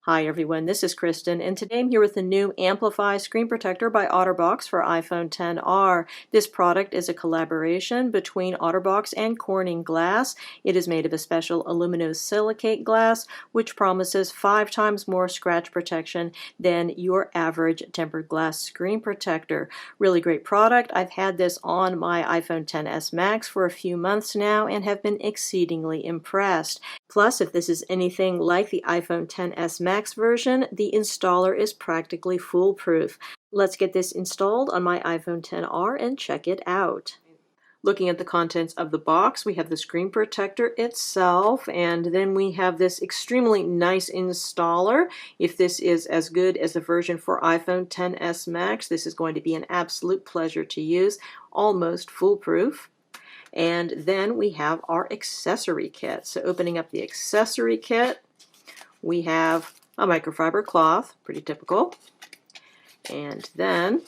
Hi everyone, this is Kristen, and today I'm here with the new Amplify screen protector by OtterBox for iPhone XR. This product is a collaboration between OtterBox and Corning Glass. It is made of a special aluminosilicate glass, which promises 5 times more scratch protection than your average tempered glass screen protector. Really great product. I've had this on my iPhone XS Max for a few months now and have been exceedingly impressed. Plus, if this is anything like the iPhone XS Max version, the installer is practically foolproof. Let's get this installed on my iPhone XR and check it out. Looking at the contents of the box, we have the screen protector itself, and then we have this extremely nice installer. If this is as good as the version for iPhone XS Max, this is going to be an absolute pleasure to use, almost foolproof. And then we have our accessory kit. So opening up the accessory kit, we have a microfiber cloth, pretty typical. And then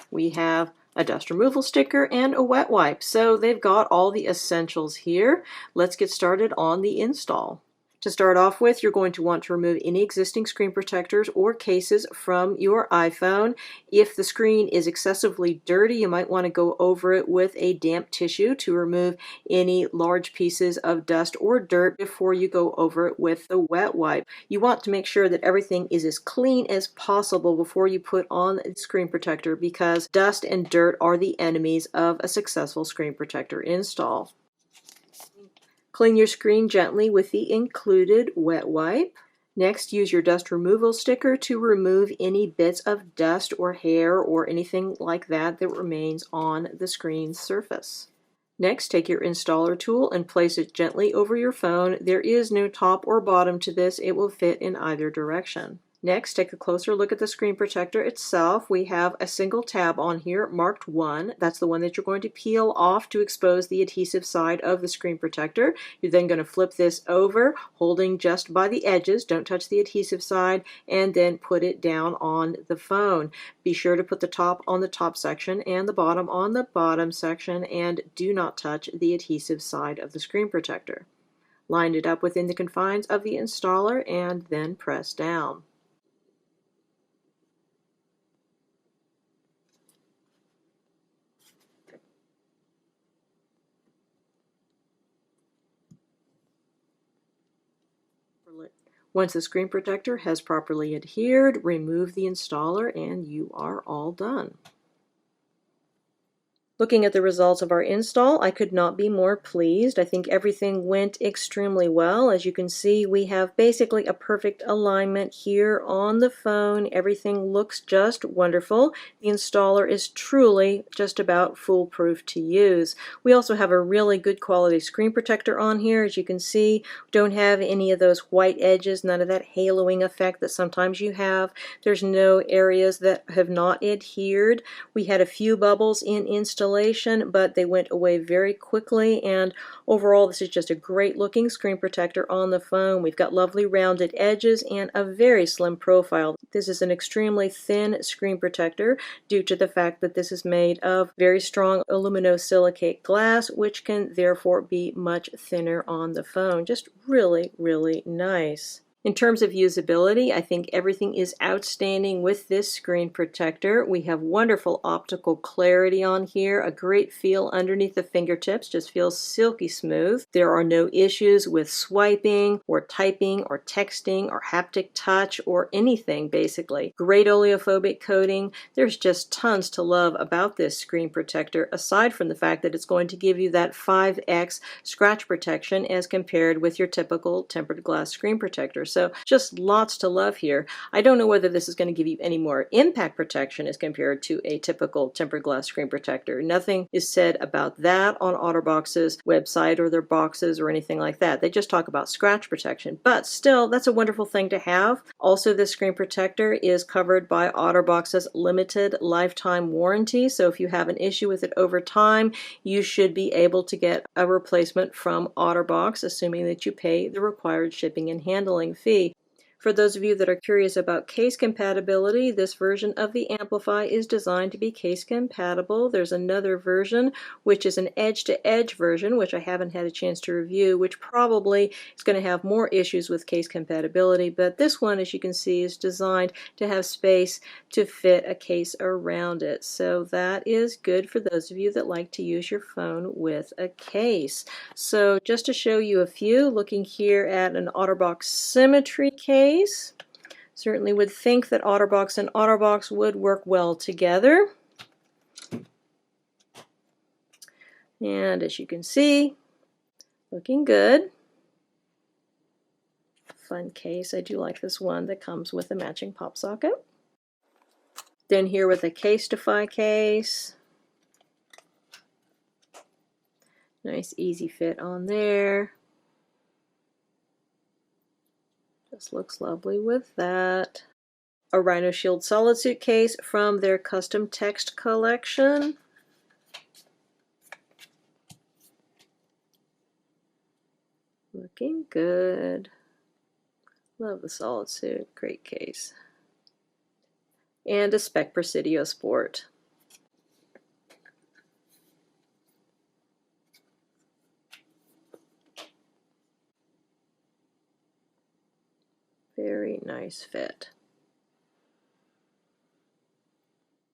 we have a dust removal sticker and a wet wipe. So they've got all the essentials here. Let's get started on the install. To start off with, you're going to want to remove any existing screen protectors or cases from your iPhone. If the screen is excessively dirty, you might want to go over it with a damp tissue to remove any large pieces of dust or dirt before you go over it with the wet wipe. You want to make sure that everything is as clean as possible before you put on the screen protector, because dust and dirt are the enemies of a successful screen protector install. Clean your screen gently with the included wet wipe. Next, use your dust removal sticker to remove any bits of dust or hair or anything like that that remains on the screen's surface. Next, take your installer tool and place it gently over your phone. There is no top or bottom to this. It will fit in either direction. Next, take a closer look at the screen protector itself. We have a single tab on here marked 1. That's the one that you're going to peel off to expose the adhesive side of the screen protector. You're then going to flip this over, holding just by the edges. Don't touch the adhesive side, and then put it down on the phone. Be sure to put the top on the top section and the bottom on the bottom section, and do not touch the adhesive side of the screen protector. Line it up within the confines of the installer and then press down. Once the screen protector has properly adhered, remove the installer and you are all done. Looking at the results of our install, I could not be more pleased. I think everything went extremely well. As you can see, we have basically a perfect alignment here on the phone. Everything looks just wonderful. The installer is truly just about foolproof to use. We also have a really good quality screen protector on here. As you can see, we don't have any of those white edges, none of that haloing effect that sometimes you have. There's no areas that have not adhered. We had a few bubbles in installation, but they went away very quickly, and overall this is just a great looking screen protector on the phone. We've got lovely rounded edges and a very slim profile. This is an extremely thin screen protector due to the fact that this is made of very strong aluminosilicate glass, which can therefore be much thinner on the phone. Just really, really nice. In terms of usability, I think everything is outstanding with this screen protector. We have wonderful optical clarity on here, a great feel underneath the fingertips, just feels silky smooth. There are no issues with swiping or typing or texting or haptic touch or anything basically. Great oleophobic coating. There's just tons to love about this screen protector, aside from the fact that it's going to give you that 5x scratch protection as compared with your typical tempered glass screen protector. So just lots to love here. I don't know whether this is going to give you any more impact protection as compared to a typical tempered glass screen protector. Nothing is said about that on OtterBox's website or their boxes or anything like that. They just talk about scratch protection. But still, that's a wonderful thing to have. Also, this screen protector is covered by OtterBox's limited lifetime warranty. So if you have an issue with it over time, you should be able to get a replacement from OtterBox, assuming that you pay the required shipping and handling fee. For those of you that are curious about case compatibility, this version of the Amplify is designed to be case compatible. There's another version, which is an edge-to-edge version, which I haven't had a chance to review, which probably is going to have more issues with case compatibility, but this one, as you can see, is designed to have space to fit a case around it. So that is good for those of you that like to use your phone with a case. So just to show you a few, looking here at an OtterBox Symmetry case, certainly would think that OtterBox and OtterBox would work well together. And as you can see, looking good. Fun case. I do like this one that comes with a matching pop socket. Then here with a Casetify case. Nice easy fit on there. Just looks lovely with that. A Rhino Shield Solid Suit case from their custom text collection. Looking good. Love the Solid Suit. Great case. And a Spec Presidio Sport. Very nice fit.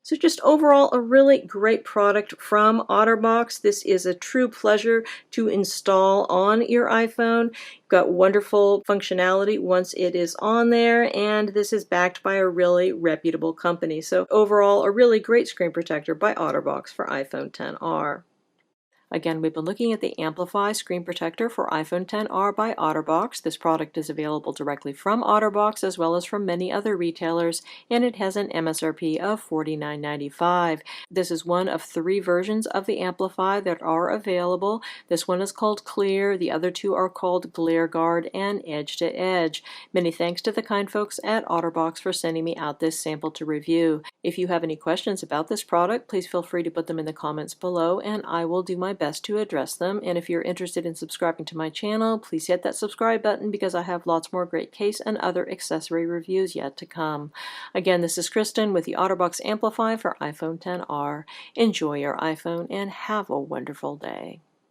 So just overall a really great product from OtterBox. This is a true pleasure to install on your iPhone. You've got wonderful functionality once it is on there, and this is backed by a really reputable company. So overall a really great screen protector by OtterBox for iPhone XR. Again, we've been looking at the Amplify screen protector for iPhone XR by OtterBox. This product is available directly from OtterBox as well as from many other retailers, and it has an MSRP of $49.95. This is one of 3 versions of the Amplify that are available. This one is called Clear, the other 2 are called Glare Guard and Edge to Edge. Many thanks to the kind folks at OtterBox for sending me out this sample to review. If you have any questions about this product, please feel free to put them in the comments below, and I will do my best to address them. And if you're interested in subscribing to my channel, please hit that subscribe button because I have lots more great case and other accessory reviews yet to come. Again, this is Kristen with the OtterBox Amplify for iPhone XR. Enjoy your iPhone and have a wonderful day.